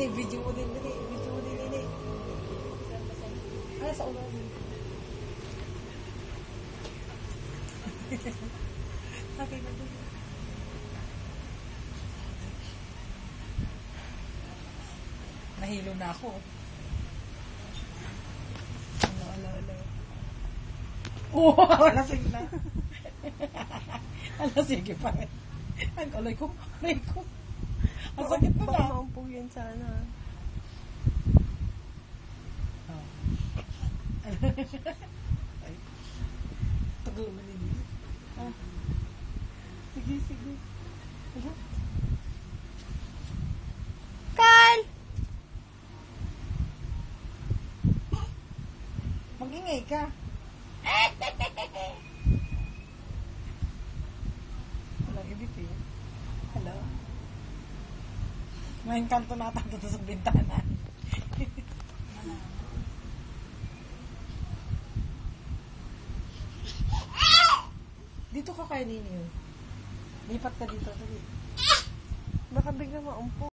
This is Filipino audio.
Nini, video mo din, Nini. Video mo din, Nini. Ay, sa ulo. Okay, okay. Nahilo na ako. Alo. Oh, lasing na. Sige pa rin. Ang alay ko. Ang sakit ko na. Baka maumpog yan sana. Oh. Ay. Tagal mo nini. Ah. Sige. Carl! Mag-ingay ka. Walang ibig eh. Hello? May kanto na tato sa bintana. Dito ka kay Nini. Lipat ka dito. Baka bigla maumpog.